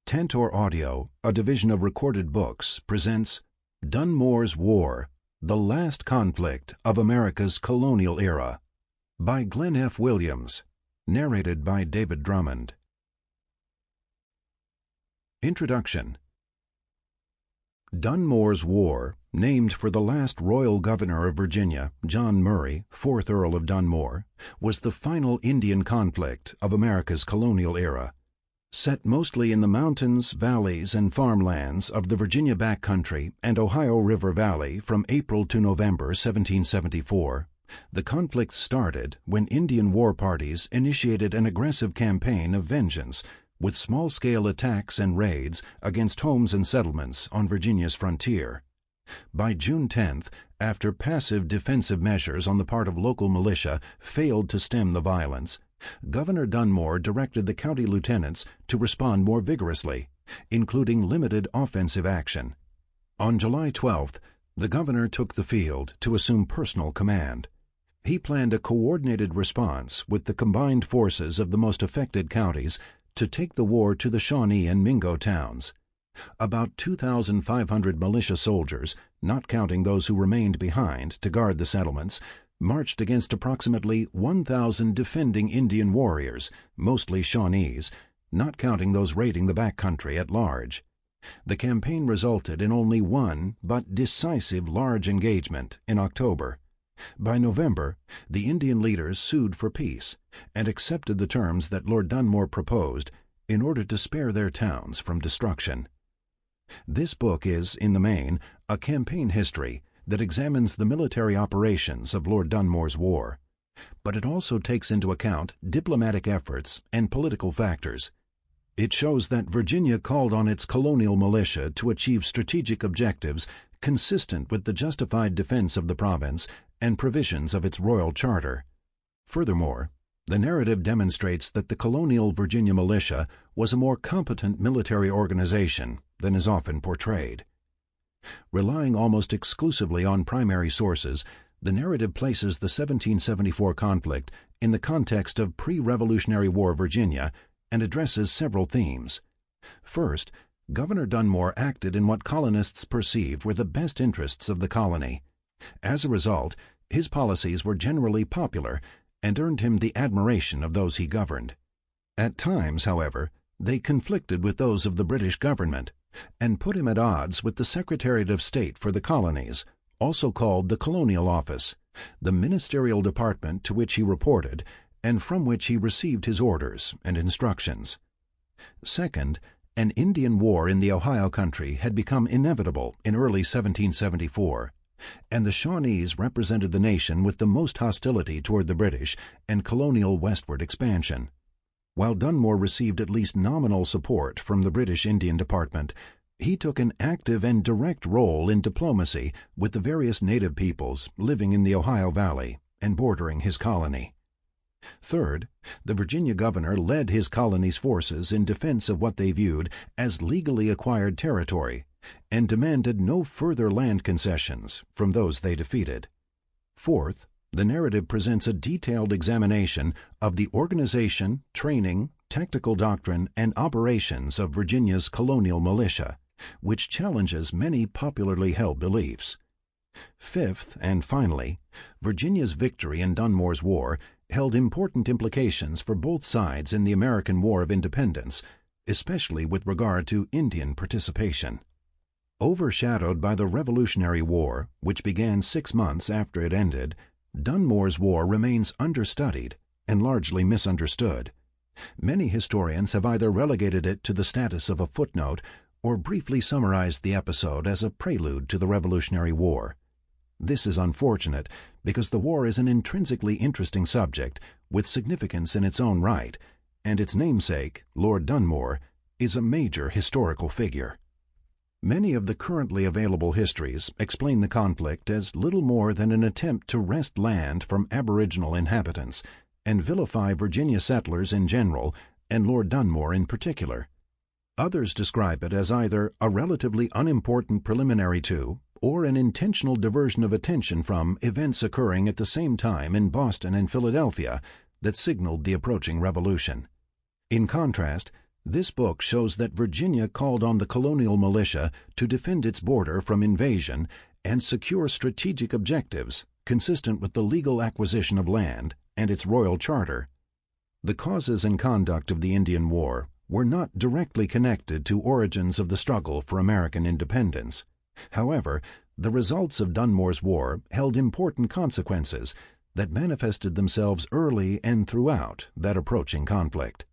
Tantor Audio, a division of Recorded Books, presents Dunmore's War, The Last Conflict of America's Colonial Era, by Glenn F. Williams, narrated by David Drummond. Introduction. Dunmore's War, named for the last royal governor of Virginia, John Murray, 4th Earl of Dunmore, was the final Indian conflict of America's colonial era. Set mostly in the mountains, valleys, and farmlands of the Virginia backcountry and Ohio River Valley from April to November 1774, the conflict started when Indian war parties initiated an aggressive campaign of vengeance with small-scale attacks and raids against homes and settlements on Virginia's frontier. By June 10th, after passive defensive measures on the part of local militia failed to stem the violence, Governor Dunmore directed the county lieutenants to respond more vigorously, including limited offensive action. On July 12th, the governor took the field to assume personal command. He planned a coordinated response with the combined forces of the most affected counties to take the war to the Shawnee and Mingo towns. About 2,500 militia soldiers, not counting those who remained behind to guard the settlements, marched against approximately 1,000 defending Indian warriors, mostly Shawnees, not counting those raiding the backcountry at large. The campaign resulted in only one, but decisive large engagement in October. By November, the Indian leaders sued for peace and accepted the terms that Lord Dunmore proposed in order to spare their towns from destruction. This book is, in the main, a campaign history that examines the military operations of Lord Dunmore's war, but it also takes into account diplomatic efforts and political factors. It shows that Virginia called on its colonial militia to achieve strategic objectives consistent with the justified defense of the province and provisions of its royal charter. Furthermore, the narrative demonstrates that the colonial Virginia militia was a more competent military organization than is often portrayed. Relying almost exclusively on primary sources, the narrative places the 1774 conflict in the context of pre-Revolutionary War Virginia and addresses several themes. First, Governor Dunmore acted in what colonists perceived were the best interests of the colony. As a result, his policies were generally popular and earned him the admiration of those he governed. At times, however, they conflicted with those of the British government and put him at odds with the Secretariat of State for the Colonies, also called the Colonial Office, the ministerial department to which he reported and from which he received his orders and instructions. Second, an Indian war in the Ohio country had become inevitable in early 1774, and the Shawnees represented the nation with the most hostility toward the British and colonial westward expansion. While Dunmore received at least nominal support from the British Indian Department, he took an active and direct role in diplomacy with the various native peoples living in the Ohio Valley and bordering his colony. Third, the Virginia governor led his colony's forces in defense of what they viewed as legally acquired territory and demanded no further land concessions from those they defeated. Fourth, the narrative presents a detailed examination of the organization, training, tactical doctrine, and operations of Virginia's colonial militia, which challenges many popularly held beliefs. Fifth, and finally, Virginia's victory in Dunmore's War held important implications for both sides in the American War of Independence, especially with regard to Indian participation. Overshadowed by the Revolutionary War, which began 6 months after it ended, Dunmore's War remains understudied and largely misunderstood. Many historians have either relegated it to the status of a footnote or briefly summarized the episode as a prelude to the Revolutionary War. This is unfortunate because the war is an intrinsically interesting subject with significance in its own right, and its namesake, Lord Dunmore, is a major historical figure. Many of the currently available histories explain the conflict as little more than an attempt to wrest land from Aboriginal inhabitants and vilify Virginia settlers in general and Lord Dunmore in particular. Others describe it as either a relatively unimportant preliminary to or an intentional diversion of attention from events occurring at the same time in Boston and Philadelphia that signaled the approaching revolution. In contrast, This book shows that Virginia called on the colonial militia to defend its border from invasion and secure strategic objectives consistent with the legal acquisition of land and its royal charter. The causes and conduct of the Indian War were not directly connected to origins of the struggle for American independence. However, the results of Dunmore's war held important consequences that manifested themselves early and throughout that approaching conflict.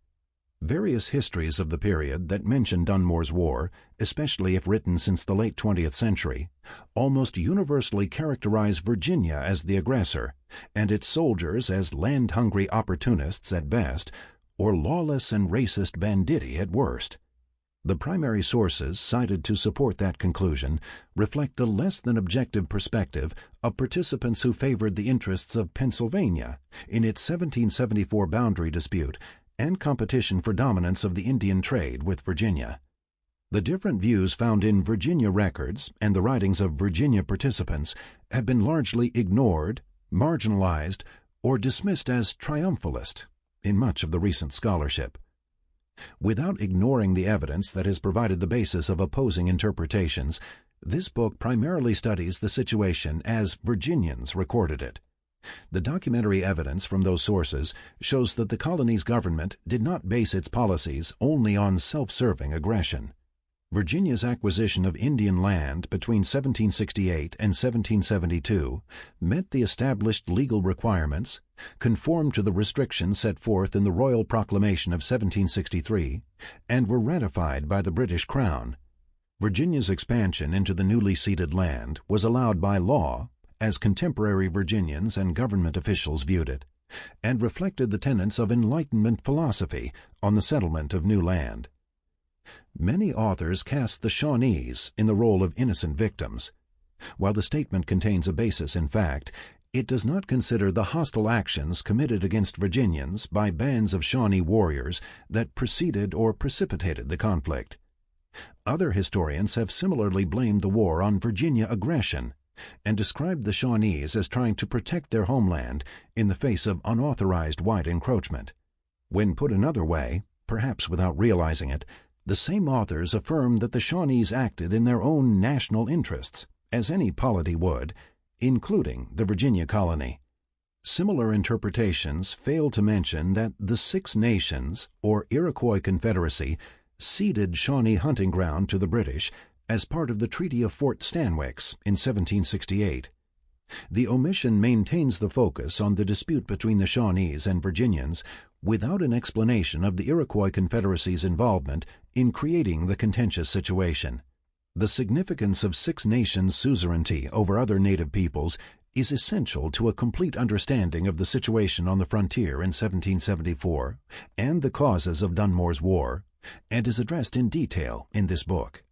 Various histories of the period that mention Dunmore's war, especially if written since the late 20th century, almost universally characterize Virginia as the aggressor and its soldiers as land-hungry opportunists at best or lawless and racist banditti at worst. The primary sources cited to support that conclusion reflect the less than objective perspective of participants who favored the interests of Pennsylvania in its 1774 boundary dispute and competition for dominance of the Indian trade with Virginia. The different views found in Virginia records and the writings of Virginia participants have been largely ignored, marginalized, or dismissed as triumphalist in much of the recent scholarship. Without ignoring the evidence that has provided the basis of opposing interpretations, this book primarily studies the situation as Virginians recorded it. The documentary evidence from those sources shows that the colony's government did not base its policies only on self-serving aggression. Virginia's acquisition of Indian land between 1768 and 1772 met the established legal requirements, conformed to the restrictions set forth in the Royal Proclamation of 1763, and were ratified by the British Crown. Virginia's expansion into the newly ceded land was allowed by law, as contemporary Virginians and government officials viewed it, and reflected the tenets of Enlightenment philosophy on the settlement of new land. Many authors cast the Shawnees in the role of innocent victims. While the statement contains a basis in fact, it does not consider the hostile actions committed against Virginians by bands of Shawnee warriors that preceded or precipitated the conflict. Other historians have similarly blamed the war on Virginia aggression and described the Shawnees as trying to protect their homeland in the face of unauthorized white encroachment. When put another way, perhaps without realizing it, the same authors affirm that the Shawnees acted in their own national interests, as any polity would, including the Virginia colony. Similar interpretations fail to mention that the Six Nations, or Iroquois Confederacy, ceded Shawnee hunting ground to the British as part of the Treaty of Fort Stanwix in 1768. The omission maintains the focus on the dispute between the Shawnees and Virginians without an explanation of the Iroquois Confederacy's involvement in creating the contentious situation. The significance of Six Nations suzerainty over other native peoples is essential to a complete understanding of the situation on the frontier in 1774 and the causes of Dunmore's war, and is addressed in detail in this book.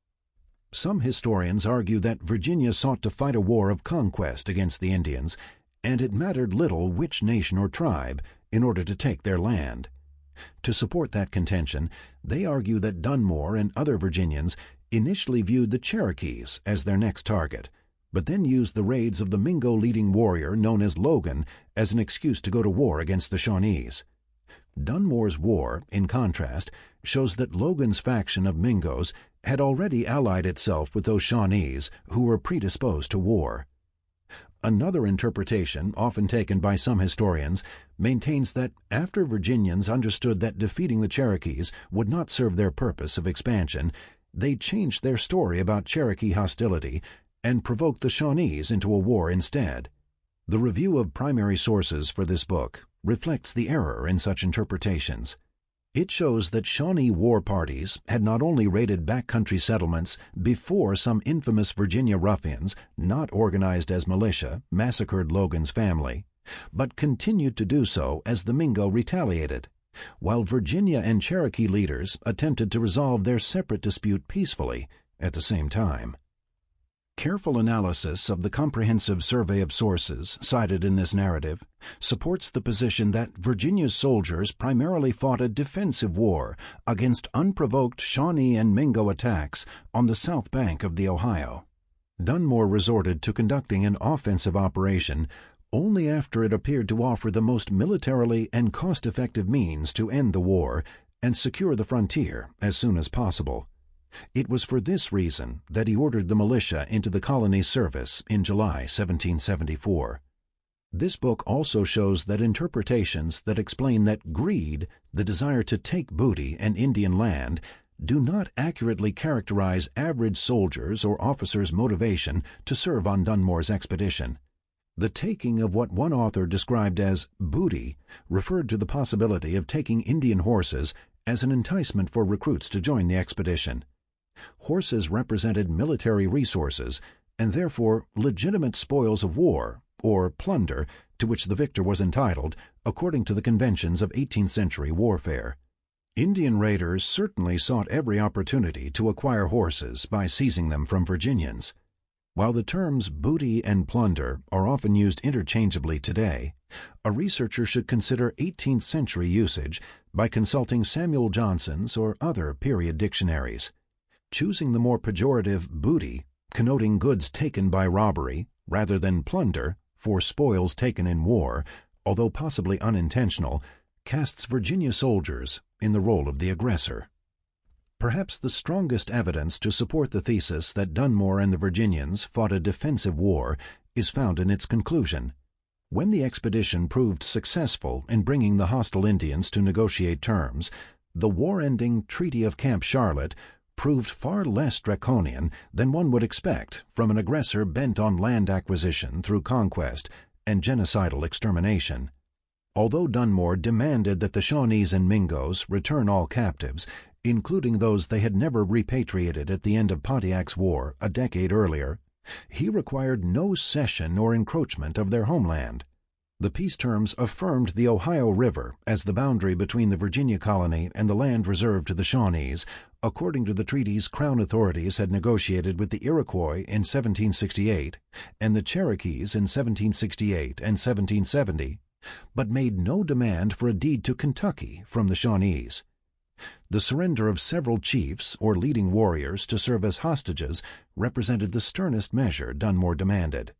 Some historians argue that Virginia sought to fight a war of conquest against the Indians, and it mattered little which nation or tribe in order to take their land. To support that contention, they argue that Dunmore and other Virginians initially viewed the Cherokees as their next target, but then used the raids of the Mingo leading warrior known as Logan as an excuse to go to war against the Shawnees. Dunmore's war, in contrast, shows that Logan's faction of Mingos had already allied itself with those Shawnees who were predisposed to war. Another interpretation, often taken by some historians, maintains that after Virginians understood that defeating the Cherokees would not serve their purpose of expansion, they changed their story about Cherokee hostility and provoked the Shawnees into a war instead. The review of primary sources for this book reflects the error in such interpretations. It shows that Shawnee war parties had not only raided backcountry settlements before some infamous Virginia ruffians, not organized as militia, massacred Logan's family, but continued to do so as the Mingo retaliated, while Virginia and Cherokee leaders attempted to resolve their separate dispute peacefully at the same time. Careful analysis of the comprehensive survey of sources cited in this narrative supports the position that Virginia's soldiers primarily fought a defensive war against unprovoked Shawnee and Mingo attacks on the south bank of the Ohio. Dunmore resorted to conducting an offensive operation only after it appeared to offer the most militarily and cost-effective means to end the war and secure the frontier as soon as possible. It was for this reason that he ordered the militia into the colony's service in July 1774. This book also shows that interpretations that explain that greed, the desire to take booty and Indian land, do not accurately characterize average soldiers' or officers' motivation to serve on Dunmore's expedition. The taking of what one author described as booty referred to the possibility of taking Indian horses as an enticement for recruits to join the expedition. Horses represented military resources and therefore legitimate spoils of war, or plunder, to which the victor was entitled, according to the conventions of 18th century warfare. Indian raiders certainly sought every opportunity to acquire horses by seizing them from Virginians. While the terms booty and plunder are often used interchangeably today, a researcher should consider 18th century usage by consulting Samuel Johnson's or other period dictionaries. Choosing the more pejorative booty, connoting goods taken by robbery, rather than plunder, for spoils taken in war, although possibly unintentional, casts Virginia soldiers in the role of the aggressor. Perhaps the strongest evidence to support the thesis that Dunmore and the Virginians fought a defensive war is found in its conclusion. When the expedition proved successful in bringing the hostile Indians to negotiate terms, the war-ending Treaty of Camp Charlotte proved far less draconian than one would expect from an aggressor bent on land acquisition through conquest and genocidal extermination. Although Dunmore demanded that the Shawnees and Mingos return all captives, including those they had never repatriated at the end of Pontiac's War a decade earlier, he required no cession or encroachment of their homeland. The peace terms affirmed the Ohio River as the boundary between the Virginia colony and the land reserved to the Shawnees, according to the treaties Crown authorities had negotiated with the Iroquois in 1768 and the Cherokees in 1768 and 1770, but made no demand for a deed to Kentucky from the Shawnees. The surrender of several chiefs or leading warriors to serve as hostages represented the sternest measure Dunmore demanded.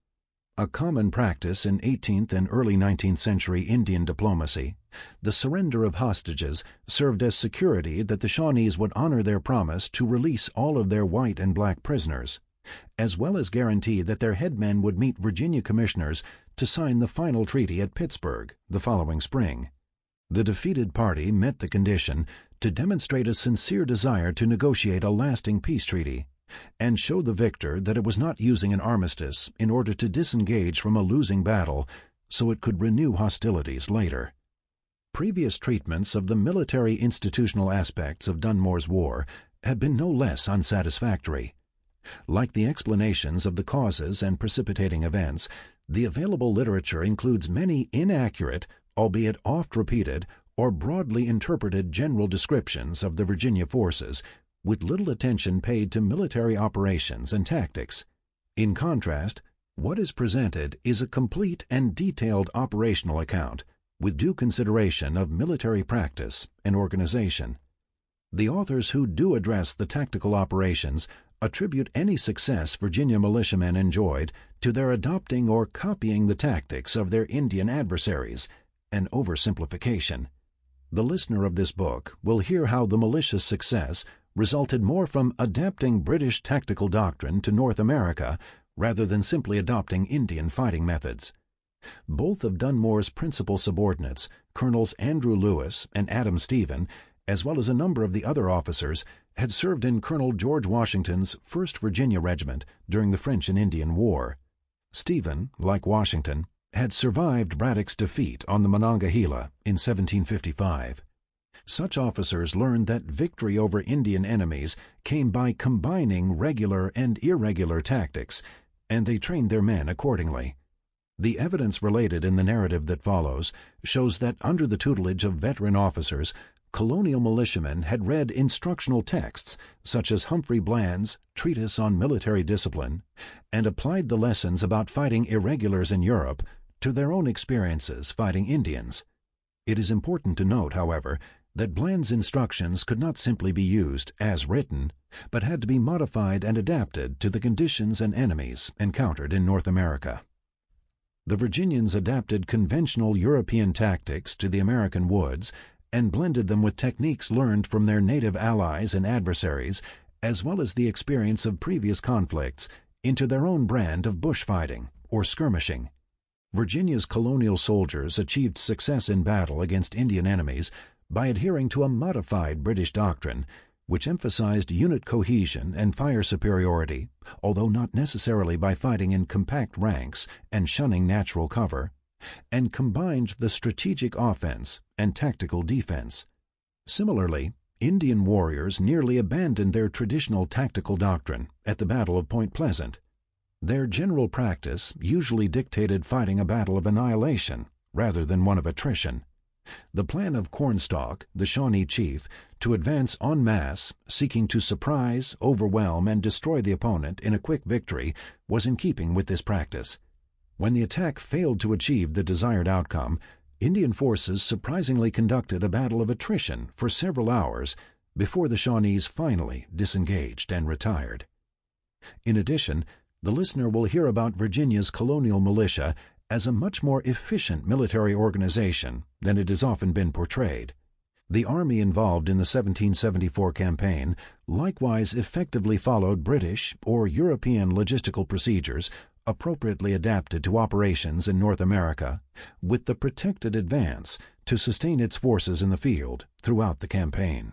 A common practice in 18th and early 19th century Indian diplomacy, the surrender of hostages served as security that the Shawnees would honor their promise to release all of their white and black prisoners, as well as guarantee that their headmen would meet Virginia commissioners to sign the final treaty at Pittsburgh the following spring. The defeated party met the condition to demonstrate a sincere desire to negotiate a lasting peace treaty, and show the victor that it was not using an armistice in order to disengage from a losing battle so it could renew hostilities later. Previous treatments of the military institutional aspects of Dunmore's war have been no less unsatisfactory. Like the explanations of the causes and precipitating events, the available literature includes many inaccurate, albeit oft-repeated or broadly interpreted general descriptions of the Virginia forces, with little attention paid to military operations and tactics. In contrast, what is presented is a complete and detailed operational account, with due consideration of military practice and organization. The authors who do address the tactical operations attribute any success Virginia militiamen enjoyed to their adopting or copying the tactics of their Indian adversaries, an oversimplification. The listener of this book will hear how the militia's success resulted more from adapting British tactical doctrine to North America rather than simply adopting Indian fighting methods. Both of Dunmore's principal subordinates, Colonels Andrew Lewis and Adam Stephen, as well as a number of the other officers, had served in Colonel George Washington's 1st Virginia Regiment during the French and Indian War. Stephen, like Washington, had survived Braddock's defeat on the Monongahela in 1755. Such officers learned that victory over Indian enemies came by combining regular and irregular tactics, and they trained their men accordingly. The evidence related in the narrative that follows shows that under the tutelage of veteran officers, colonial militiamen had read instructional texts such as Humphrey Bland's Treatise on Military Discipline and applied the lessons about fighting irregulars in Europe to their own experiences fighting Indians. It is important to note, however, that Bland's instructions could not simply be used as written, but had to be modified and adapted to the conditions and enemies encountered in North America. The Virginians adapted conventional European tactics to the American woods and blended them with techniques learned from their native allies and adversaries, as well as the experience of previous conflicts, into their own brand of bushfighting or skirmishing. Virginia's colonial soldiers achieved success in battle against Indian enemies by adhering to a modified British doctrine, which emphasized unit cohesion and fire superiority, although not necessarily by fighting in compact ranks and shunning natural cover, and combined the strategic offense and tactical defense. Similarly, Indian warriors nearly abandoned their traditional tactical doctrine at the Battle of Point Pleasant. Their general practice usually dictated fighting a battle of annihilation rather than one of attrition. The plan of Cornstalk, the Shawnee chief, to advance en masse, seeking to surprise, overwhelm, and destroy the opponent in a quick victory, was in keeping with this practice. When the attack failed to achieve the desired outcome, Indian forces surprisingly conducted a battle of attrition for several hours before the Shawnees finally disengaged and retired. In addition, the listener will hear about Virginia's colonial militia as a much more efficient military organization than it has often been portrayed. The army involved in the 1774 campaign likewise effectively followed British or European logistical procedures appropriately adapted to operations in North America, with the protected advance to sustain its forces in the field throughout the campaign.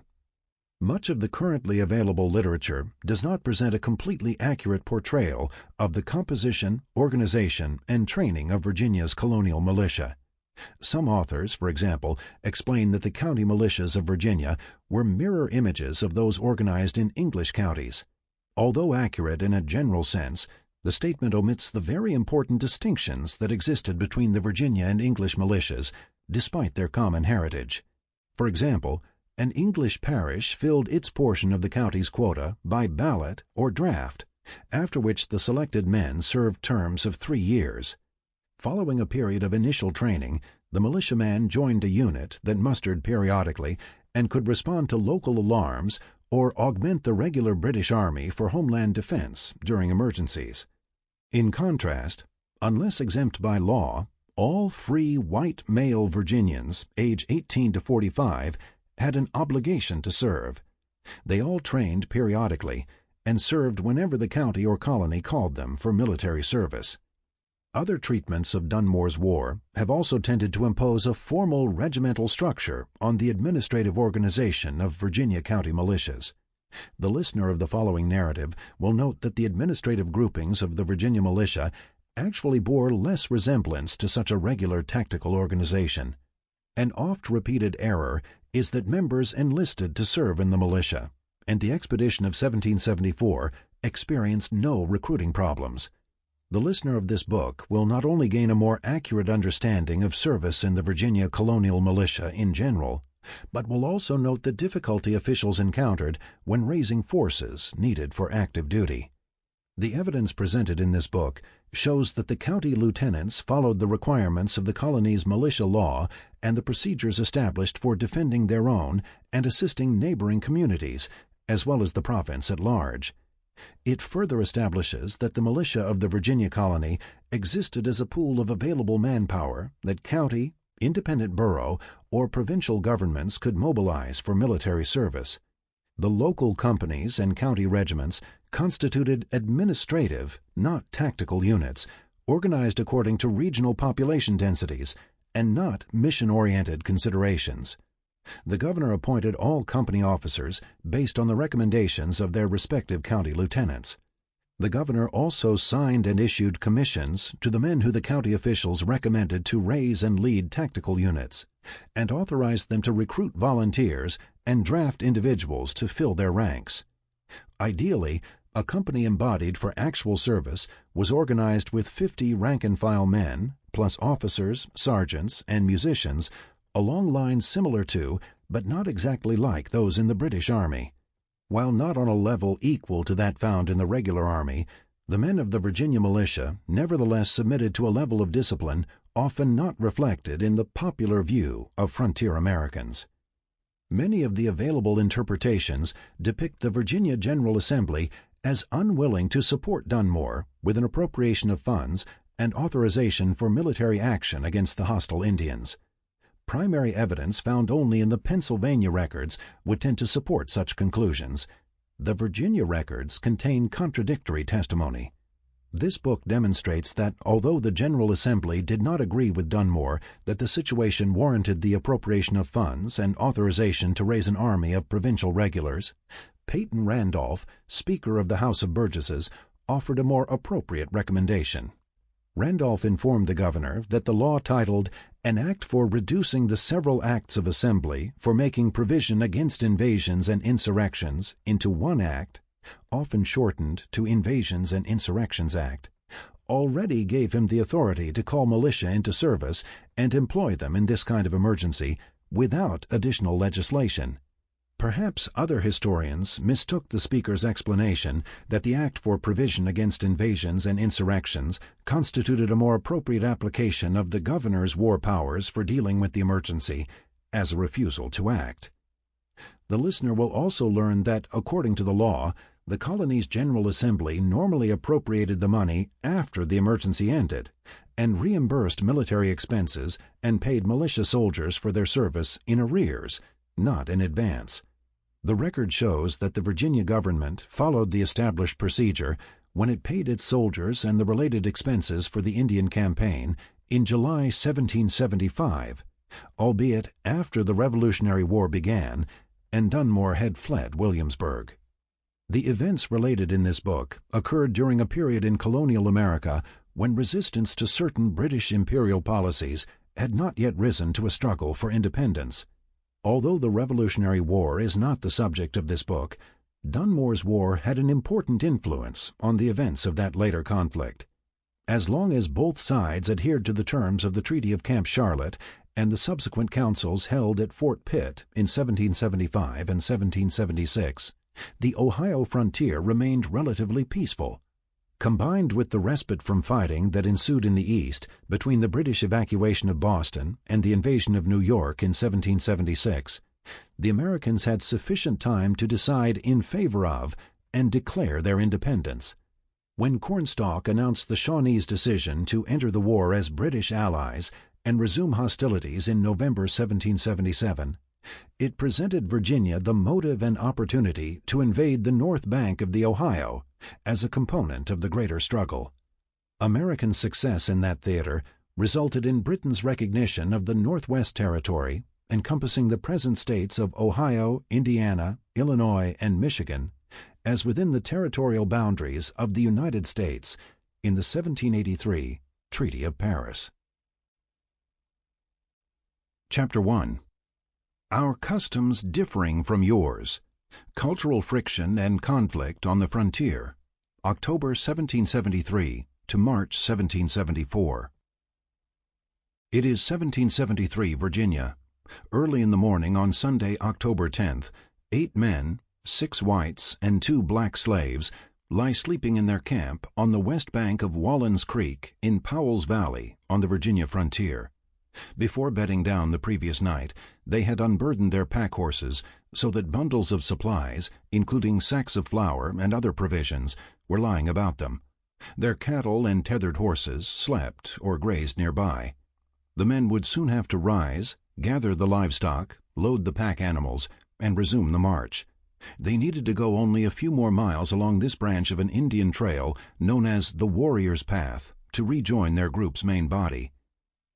Much of the currently available literature does not present a completely accurate portrayal of the composition, organization, and training of Virginia's colonial militia. Some authors, for example, explain that the county militias of Virginia were mirror images of those organized in English counties. Although accurate in a general sense, the statement omits the very important distinctions that existed between the Virginia and English militias, despite their common heritage. For example, an English parish filled its portion of the county's quota by ballot or draft, after which the selected men served terms of 3 years. Following a period of initial training, the militiaman joined a unit that mustered periodically and could respond to local alarms or augment the regular British Army for homeland defense during emergencies. In contrast, unless exempt by law, all free white male Virginians, age 18 to 45, had an obligation to serve. They all trained periodically and served whenever the county or colony called them for military service. Other treatments of Dunmore's War have also tended to impose a formal regimental structure on the administrative organization of Virginia county militias. The listener of the following narrative will note that the administrative groupings of the Virginia militia actually bore less resemblance to such a regular tactical organization. An oft-repeated error is that members enlisted to serve in the militia, and the expedition of 1774 experienced no recruiting problems. The listener of this book will not only gain a more accurate understanding of service in the Virginia colonial militia in general, but will also note the difficulty officials encountered when raising forces needed for active duty. The evidence presented in this book shows that the county lieutenants followed the requirements of the colony's militia law and the procedures established for defending their own and assisting neighboring communities, as well as the province at large. It further establishes that the militia of the Virginia colony existed as a pool of available manpower that county, independent borough, or provincial governments could mobilize for military service. The local companies and county regiments constituted administrative, not tactical units, organized according to regional population densities and not mission-oriented considerations. The governor appointed all company officers based on the recommendations of their respective county lieutenants. The governor also signed and issued commissions to the men who the county officials recommended to raise and lead tactical units, and authorized them to recruit volunteers and draft individuals to fill their ranks. Ideally, a company embodied for actual service was organized with 50 rank-and-file men, plus officers, sergeants, and musicians, along lines similar to, but not exactly like, those in the British Army. While not on a level equal to that found in the regular army, the men of the Virginia militia nevertheless submitted to a level of discipline often not reflected in the popular view of frontier Americans. Many of the available interpretations depict the Virginia General Assembly as unwilling to support Dunmore with an appropriation of funds and authorization for military action against the hostile Indians. primary evidence found only in the Pennsylvania records would tend to support such conclusions. The Virginia records contain contradictory testimony. This book demonstrates that although the General Assembly did not agree with Dunmore that the situation warranted the appropriation of funds and authorization to raise an army of provincial regulars, Peyton Randolph, Speaker of the House of Burgesses, offered a more appropriate recommendation. Randolph informed the governor that the law titled An Act for Reducing the Several Acts of Assembly for Making Provision Against Invasions and Insurrections into one act, often shortened to Invasions and Insurrections Act, already gave him the authority to call militia into service and employ them in this kind of emergency without additional legislation. Perhaps other historians mistook the Speaker's explanation that the Act for Provision Against Invasions and Insurrections constituted a more appropriate application of the governor's war powers for dealing with the emergency as a refusal to act. The listener will also learn that, according to the law, the colony's General Assembly normally appropriated the money after the emergency ended and reimbursed military expenses and paid militia soldiers for their service in arrears, not in advance. The record shows that the Virginia government followed the established procedure when it paid its soldiers and the related expenses for the Indian campaign in July 1775, albeit after the Revolutionary War began and Dunmore had fled Williamsburg. The events related in this book occurred during a period in colonial America when resistance to certain British imperial policies had not yet risen to a struggle for independence. Although the Revolutionary War is not the subject of this book, Dunmore's war had an important influence on the events of that later conflict. As long as both sides adhered to the terms of the Treaty of Camp Charlotte and the subsequent councils held at Fort Pitt in 1775 and 1776, the Ohio frontier remained relatively peaceful. Combined with the respite from fighting that ensued in the East between the British evacuation of Boston and the invasion of New York in 1776, the Americans had sufficient time to decide in favor of and declare their independence. When Cornstalk announced the Shawnees' decision to enter the war as British allies and resume hostilities in November 1777, it presented Virginia the motive and opportunity to invade the north bank of the Ohio as a component of the greater struggle. American success in that theater resulted in Britain's recognition of the Northwest Territory, encompassing the present states of Ohio, Indiana, Illinois, and Michigan, as within the territorial boundaries of the United States in the 1783 Treaty of Paris. Chapter 1. Our Customs Differing from Yours. Cultural Friction and Conflict on the Frontier, October 1773 to March 1774. It is 1773, Virginia. Early in the morning on Sunday, October 10th, 8 men, 6 whites, and 2 black slaves lie sleeping in their camp on the west bank of Wallen's Creek in Powell's Valley on the Virginia frontier. Before bedding down the previous night, they had unburdened their pack horses so that bundles of supplies, including sacks of flour and other provisions, were lying about them. Their cattle and tethered horses slept or grazed nearby. The men would soon have to rise, gather the livestock, load the pack animals, and resume the march. They needed to go only a few more miles along this branch of an Indian trail known as the Warrior's Path to rejoin their group's main body.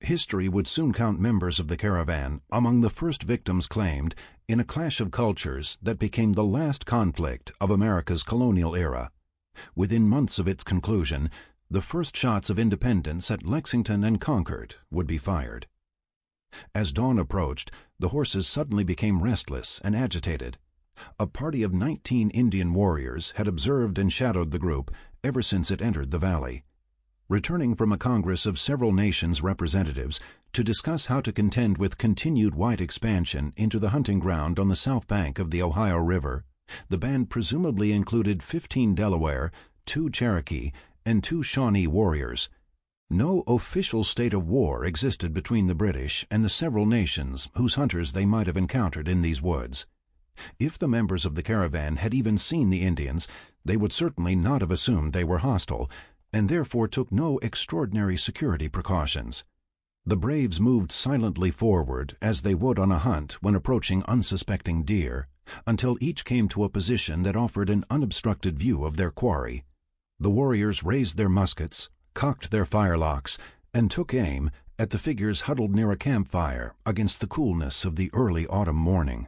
History would soon count members of the caravan among the first victims claimed in a clash of cultures that became the last conflict of America's colonial era. Within months of its conclusion, the first shots of independence at Lexington and Concord would be fired. As dawn approached, the horses suddenly became restless and agitated. A party of 19 Indian warriors had observed and shadowed the group ever since it entered the valley. Returning from a congress of several nations' representatives to discuss how to contend with continued white expansion into the hunting ground on the south bank of the Ohio River, the band presumably included 15 Delaware, 2 Cherokee, and 2 Shawnee warriors. No official state of war existed between the British and the several nations whose hunters they might have encountered in these woods. If the members of the caravan had even seen the Indians, they would certainly not have assumed they were hostile, and therefore took no extraordinary security precautions. The braves moved silently forward as they would on a hunt when approaching unsuspecting deer, until each came to a position that offered an unobstructed view of their quarry. The warriors raised their muskets, cocked their firelocks, and took aim at the figures huddled near a campfire against the coolness of the early autumn morning.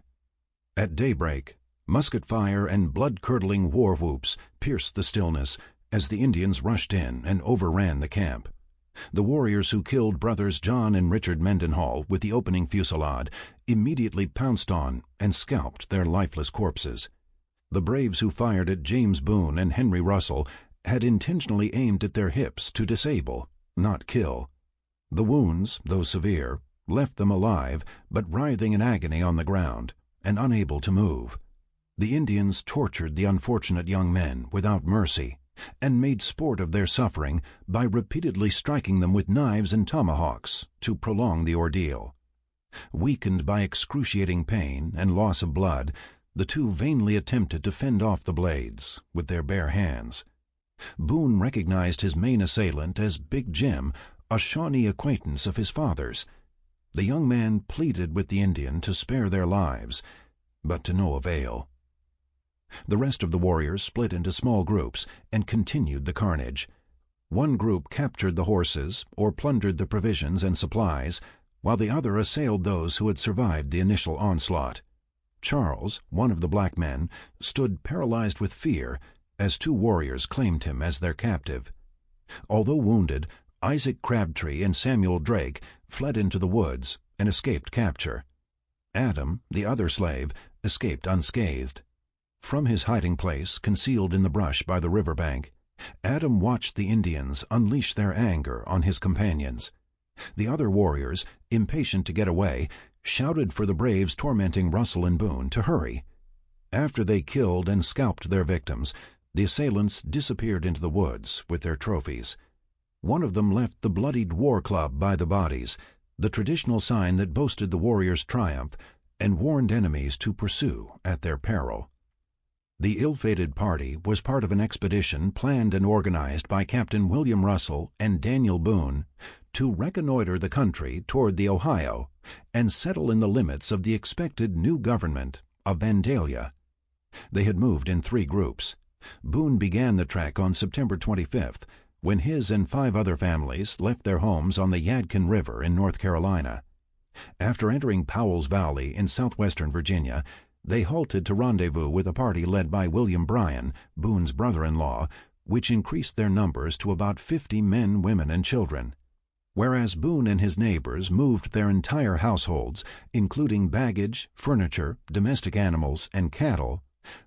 At daybreak, musket fire and blood-curdling war whoops pierced the stillness as the Indians rushed in and overran the camp. The warriors who killed brothers John and Richard Mendenhall with the opening fusillade immediately pounced on and scalped their lifeless corpses. The braves who fired at James Boone and Henry Russell had intentionally aimed at their hips to disable, not kill. The wounds, though severe, left them alive but writhing in agony on the ground and unable to move. The Indians tortured the unfortunate young men without mercy and made sport of their suffering by repeatedly striking them with knives and tomahawks to prolong the ordeal. Weakened by excruciating pain and loss of blood, the two vainly attempted to fend off the blades with their bare hands. Boone recognized his main assailant as Big Jim, a Shawnee acquaintance of his father's. The young man pleaded with the Indian to spare their lives, but to no avail. The rest of the warriors split into small groups and continued the carnage. One group captured the horses or plundered the provisions and supplies, while the other assailed those who had survived the initial onslaught. Charles, one of the black men, stood paralyzed with fear as two warriors claimed him as their captive. Although wounded, Isaac Crabtree and Samuel Drake fled into the woods and escaped capture. Adam, the other slave, escaped unscathed. From his hiding place, concealed in the brush by the riverbank, Adam watched the Indians unleash their anger on his companions. The other warriors, impatient to get away, shouted for the braves tormenting Russell and Boone to hurry. After they killed and scalped their victims, the assailants disappeared into the woods with their trophies. One of them left the bloodied war club by the bodies, the traditional sign that boasted the warriors' triumph, and warned enemies to pursue at their peril. The ill-fated party was part of an expedition planned and organized by Captain William Russell and Daniel Boone to reconnoiter the country toward the Ohio and settle in the limits of the expected new government of Vandalia. They had moved in 3 groups. Boone began the trek on September 25th, when his and 5 other families left their homes on the Yadkin River in North Carolina. After entering Powell's Valley in southwestern Virginia, they halted to rendezvous with a party led by William Bryan, Boone's brother-in-law, which increased their numbers to about 50 men, women, and children. Whereas Boone and his neighbors moved their entire households, including baggage, furniture, domestic animals, and cattle,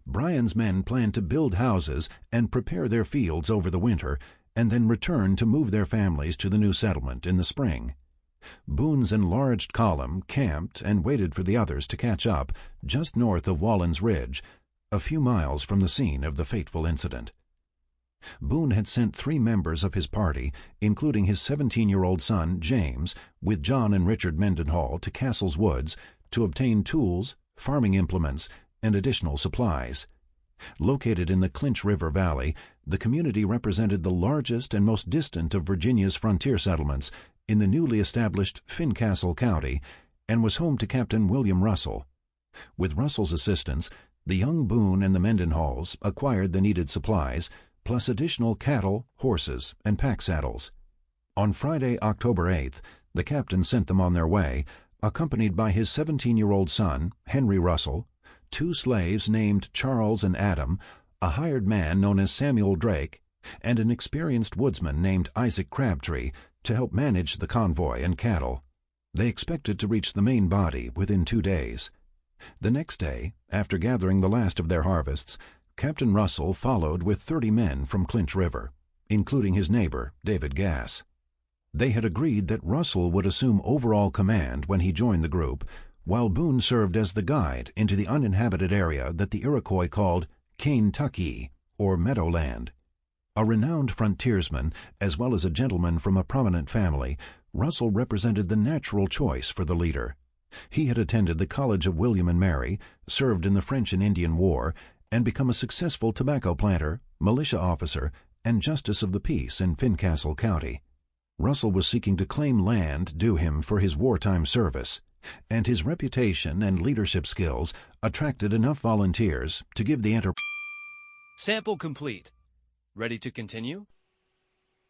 Bryan's men planned to build houses and prepare their fields over the winter, and then return to move their families to the new settlement in the spring. Boone's enlarged column camped and waited for the others to catch up just north of Wallen's Ridge, a few miles from the scene of the fateful incident. Boone had sent 3 members of his party, including his 17-year-old son James, with John and Richard Mendenhall to Castle's Woods to obtain tools, farming implements, and additional supplies. Located in the Clinch River Valley, the community represented the largest and most distant of Virginia's frontier settlements in the newly established Fincastle County, and was home to Captain William Russell. With Russell's assistance, the young Boone and the Mendenhalls acquired the needed supplies, plus additional cattle, horses, and pack saddles. On Friday, October 8th, the captain sent them on their way, accompanied by his 17-year-old son, Henry Russell, 2 slaves named Charles and Adam, a hired man known as Samuel Drake, and an experienced woodsman named Isaac Crabtree to help manage the convoy and cattle. They expected to reach the main body within 2 days. The next day, after gathering the last of their harvests, Captain Russell followed with 30 men from Clinch River, including his neighbor, David Gass. They had agreed that Russell would assume overall command when he joined the group, while Boone served as the guide into the uninhabited area that the Iroquois called Kaintuckee, or Meadowland. A renowned frontiersman, as well as a gentleman from a prominent family, Russell represented the natural choice for the leader. He had attended the College of William and Mary, served in the French and Indian War, and become a successful tobacco planter, militia officer, and justice of the peace in Fincastle County. Russell was seeking to claim land due him for his wartime service, and his reputation and leadership skills attracted enough volunteers to give the enterprise. Sample complete. Ready to continue?